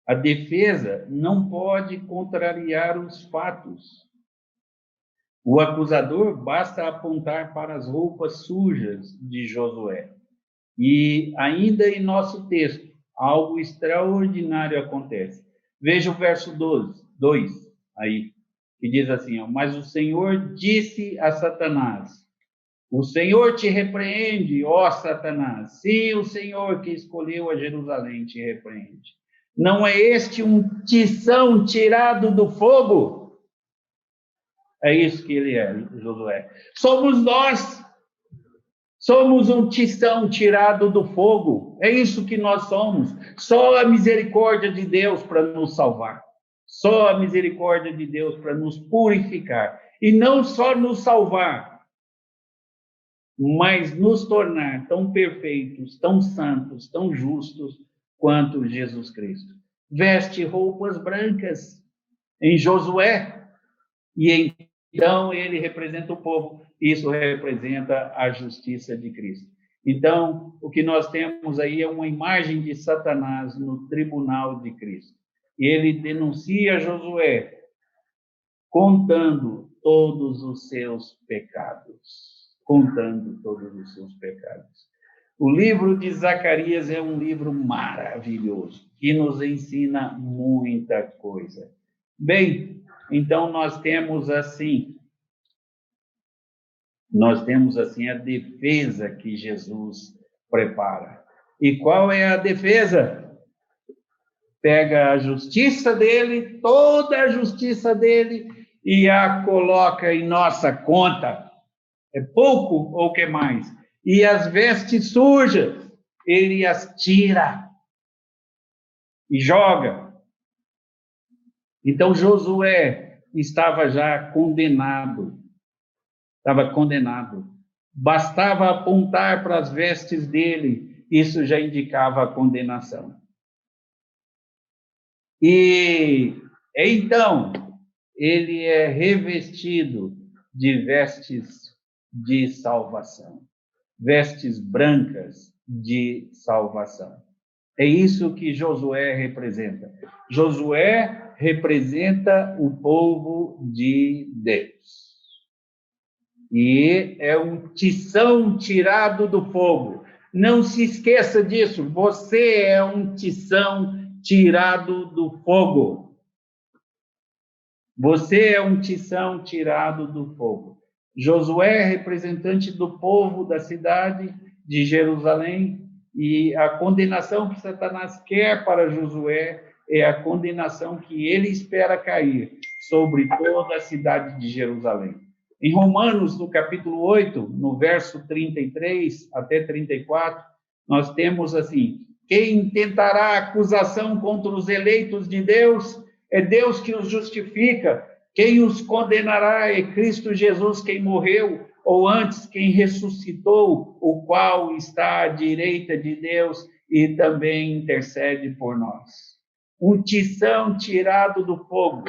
A: A defesa não pode contrariar os fatos. O acusador basta apontar para as roupas sujas de Josué. E ainda em nosso texto, algo extraordinário acontece. Veja o verso 2 aí, que diz assim: mas o Senhor disse a Satanás: o Senhor te repreende, ó Satanás. Sim, o Senhor que escolheu a Jerusalém te repreende. Não é este um tição tirado do fogo? É isso que ele é, Josué. Somos nós. Somos um tição tirado do fogo. É isso que nós somos. Só a misericórdia de Deus para nos salvar. Só a misericórdia de Deus para nos purificar. E não só nos salvar, mas nos tornar tão perfeitos, tão santos, tão justos quanto Jesus Cristo. Veste roupas brancas em Josué, e então ele representa o povo, isso representa a justiça de Cristo. Então, o que nós temos aí é uma imagem de Satanás no tribunal de Cristo. Ele denuncia Josué, contando todos os seus pecados. Contando todos os seus pecados. O livro de Zacarias é um livro maravilhoso, que nos ensina muita coisa. Bem, então nós temos assim a defesa que Jesus prepara. E qual é a defesa? Pega a justiça dele, toda a justiça dele, e a coloca em nossa conta. É pouco ou que mais? E as vestes sujas, ele as tira e joga. Então Josué estava já condenado. Estava condenado. Bastava apontar para as vestes dele, isso já indicava a condenação. E então ele é revestido de vestes de salvação, vestes brancas de salvação. É isso que Josué representa. Josué representa o povo de Deus. E é um tição tirado do fogo. Não se esqueça disso. Você é um tição tirado do fogo. Você é um tição tirado do fogo. Josué é representante do povo da cidade de Jerusalém, e a condenação que Satanás quer para Josué é a condenação que ele espera cair sobre toda a cidade de Jerusalém. Em Romanos, no capítulo 8, no verso 33 até 34, nós temos assim: quem tentará acusação contra os eleitos de Deus? É Deus que os justifica. Quem os condenará é Cristo Jesus, quem morreu, ou antes, quem ressuscitou, o qual está à direita de Deus e também intercede por nós. Um tição tirado do fogo.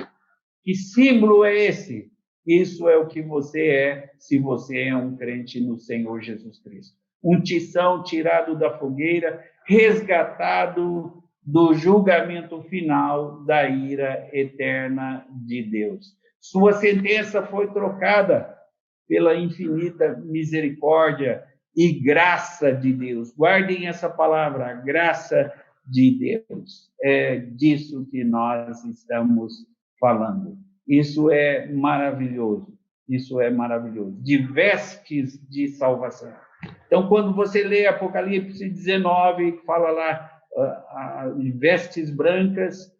A: Que símbolo é esse? Isso é o que você é, se você é um crente no Senhor Jesus Cristo. Um tição tirado da fogueira, resgatado do julgamento final da ira eterna de Deus. Sua sentença foi trocada pela infinita misericórdia e graça de Deus. Guardem essa palavra, a graça de Deus. É disso que nós estamos falando. Isso é maravilhoso. Isso é maravilhoso. De vestes de salvação. Então, quando você lê Apocalipse 19, fala lá vestes brancas,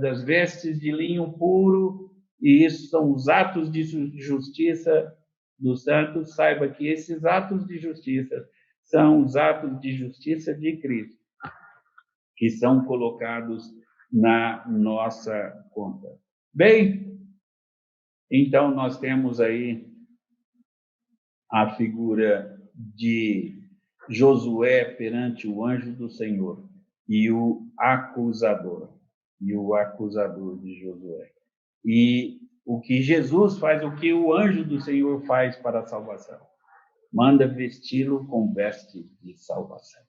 A: das vestes de linho puro, e isso são os atos de justiça dos santos. Saiba que esses atos de justiça são os atos de justiça de Cristo, que são colocados na nossa conta. Bem, então nós temos aí a figura de Josué perante o anjo do Senhor e o acusador de Josué. E o que Jesus faz, o que o anjo do Senhor faz para a salvação? Manda vesti-lo com vestes de salvação.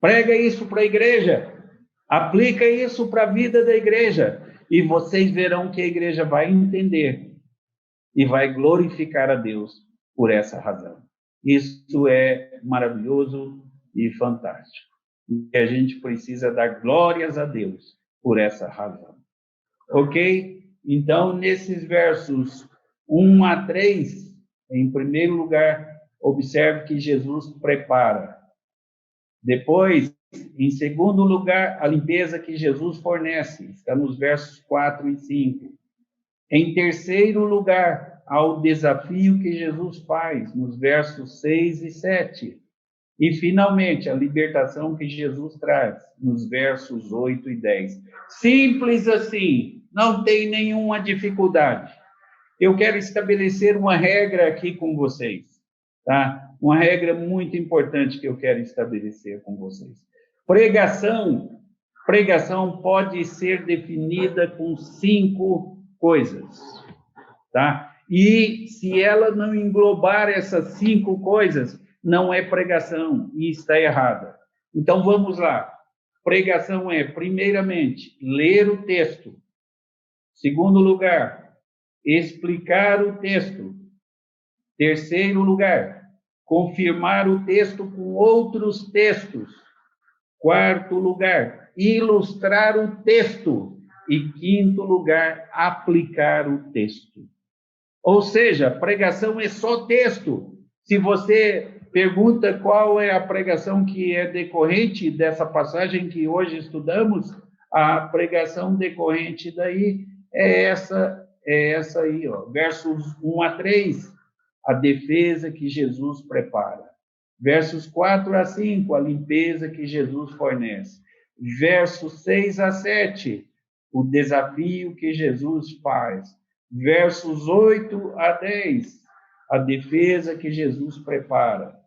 A: Prega isso para a igreja, aplica isso para a vida da igreja, e vocês verão que a igreja vai entender e vai glorificar a Deus por essa razão. Isso é maravilhoso e fantástico. E a gente precisa dar glórias a Deus por essa razão. Ok? Então, nesses versos 1 a 3, em primeiro lugar, observe que Jesus prepara. Depois, em segundo lugar, a limpeza que Jesus fornece. Está nos versos 4 e 5. Em terceiro lugar, ao desafio que Jesus faz, nos versos 6 e 7. E, finalmente, a libertação que Jesus traz, nos versos 8 e 10. Simples assim, não tem nenhuma dificuldade. Eu quero estabelecer uma regra aqui com vocês, tá? Uma regra muito importante que eu quero estabelecer com vocês. Pregação pode ser definida com 5 coisas, tá? E se ela não englobar essas 5 coisas, não é pregação e está errada. Então, vamos lá. Pregação é, primeiramente, ler o texto. Segundo lugar, explicar o texto. Terceiro lugar, confirmar o texto com outros textos. Quarto lugar, ilustrar o texto. E quinto lugar, aplicar o texto. Ou seja, pregação é só texto. Se você pergunta qual é a pregação que é decorrente dessa passagem que hoje estudamos, a pregação decorrente daí é essa aí, ó, versos 1 a 3, a defesa que Jesus prepara. Versos 4 a 5, a limpeza que Jesus fornece. Versos 6 a 7, o desafio que Jesus faz. Versos 8 a 10, a defesa que Jesus prepara.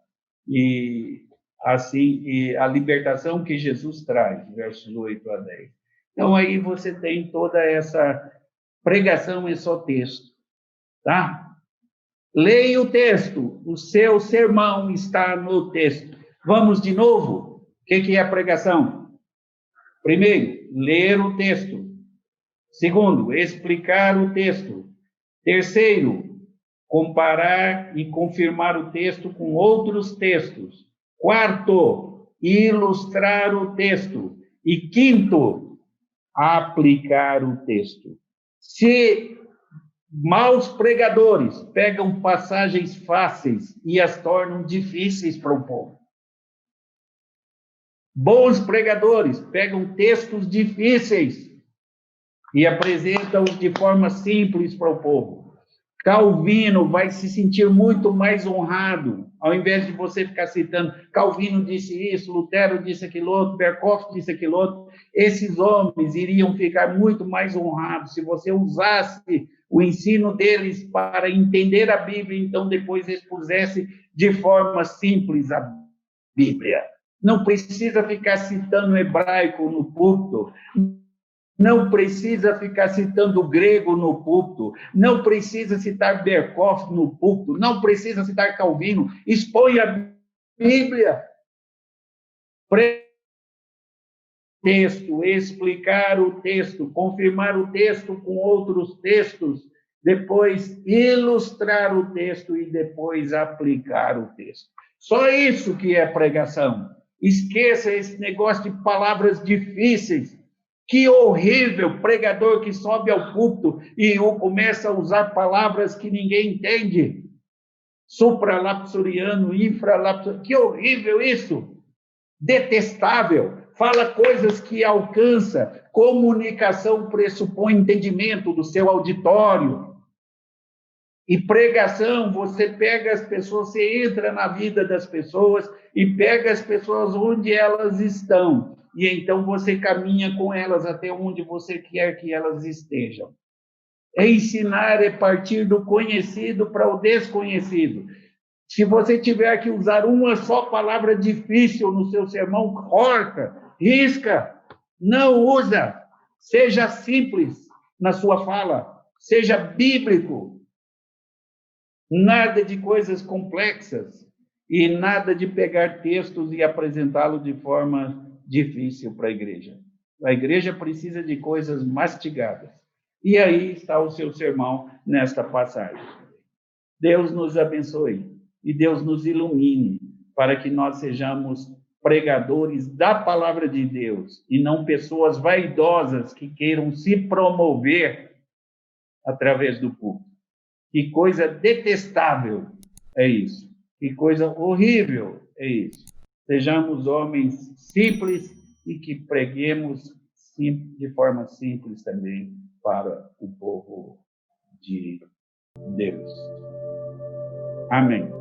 A: E assim, e a libertação que Jesus traz, versos 8 a 10. Então, aí você tem toda essa pregação, é só texto, tá? Leia o texto, o seu sermão está no texto. Vamos de novo? O que é a pregação? Primeiro, ler o texto. Segundo, explicar o texto. Terceiro, comparar e confirmar o texto com outros textos. Quarto, ilustrar o texto. E quinto, aplicar o texto. Se maus pregadores pegam passagens fáceis e as tornam difíceis para o povo. Bons pregadores pegam textos difíceis e apresentam-os de forma simples para o povo. Calvino vai se sentir muito mais honrado, ao invés de você ficar citando Calvino disse isso, Lutero disse aquilo outro, Berkhoff disse aquilo outro. Esses homens iriam ficar muito mais honrados se você usasse o ensino deles para entender a Bíblia, então depois expusesse de forma simples a Bíblia. Não precisa ficar citando hebraico no púlpito, não precisa ficar citando grego no púlpito, não precisa citar Berkhoff no púlpito, não precisa citar Calvino, expõe a Bíblia. Texto, explicar o texto, confirmar o texto com outros textos, depois ilustrar o texto e depois aplicar o texto. Só isso que é pregação. Esqueça esse negócio de palavras difíceis. Que horrível pregador que sobe ao púlpito e começa a usar palavras que ninguém entende. Supralapsariano, infralapsariano. Que horrível isso! Detestável. Fala coisas que alcança. Comunicação pressupõe entendimento do seu auditório. E pregação, você pega as pessoas, você entra na vida das pessoas e pega as pessoas onde elas estão. E então você caminha com elas até onde você quer que elas estejam. Ensinar é partir do conhecido para o desconhecido. Se você tiver que usar uma só palavra difícil no seu sermão, corta, risca, não usa. Seja simples na sua fala, seja bíblico. Nada de coisas complexas e nada de pegar textos e apresentá-los de forma difícil para a igreja. A igreja precisa de coisas mastigadas. E aí está o seu sermão nesta passagem. Deus nos abençoe e Deus nos ilumine para que nós sejamos pregadores da palavra de Deus e não pessoas vaidosas que queiram se promover através do púlpito. Que coisa detestável é isso. Que coisa horrível é isso. Sejamos homens simples e que preguemos de forma simples também para o povo de Deus. Amém.